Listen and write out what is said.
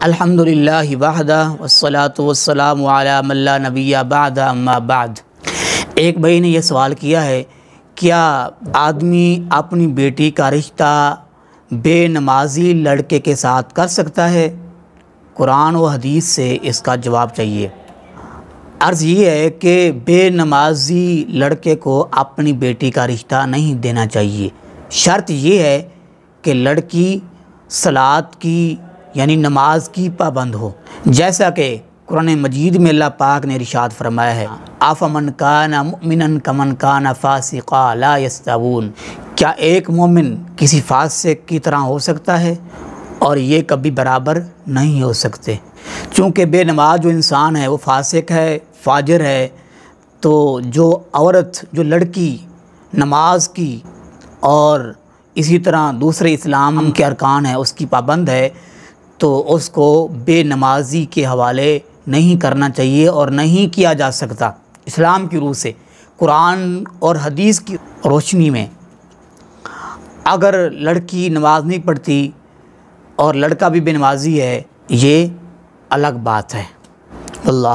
الحمدللہ وحدہ والصلاة والسلام علی من لا نبی بعد اما بعد۔ ایک بھائی نے یہ سوال کیا ہے، کیا آدمی اپنی بیٹی کا رشتہ بے نمازی لڑکے کے ساتھ کر سکتا ہے؟ قرآن و حدیث سے اس کا جواب چاہیے۔ عرض یہ ہے کہ بے نمازی لڑکے کو اپنی بیٹی کا رشتہ نہیں دینا چاہیے۔ شرط یہ ہے کہ لڑکی صلاۃ کی یعنی نماز کی پابند ہو، جیسا کہ قرآن مجید میں اللہ پاک نے ارشاد فرمایا ہے، افمن کان مؤمنا کمن کان فاسقا لا یستوون۔ کیا ایک مومن کسی فاسق کی طرح ہو سکتا ہے؟ اور یہ کبھی برابر نہیں ہو سکتے، چونکہ بے نماز جو انسان ہے وہ فاسق ہے، فاجر ہے۔ تو جو عورت، جو لڑکی نماز کی اور اسی طرح دوسرے اسلام کے ارکان ہیں اس کی پابند ہے، تو اس کو بے نمازی کے حوالے نہیں کرنا چاہیے اور نہیں کیا جا سکتا۔ اسلام کی روح سے، قرآن اور حدیث کی روشنی میں اگر لڑکی نماز نہیں پڑھتی اور لڑکا بھی بے نمازی ہے، یہ الگ بات ہے۔ اللہ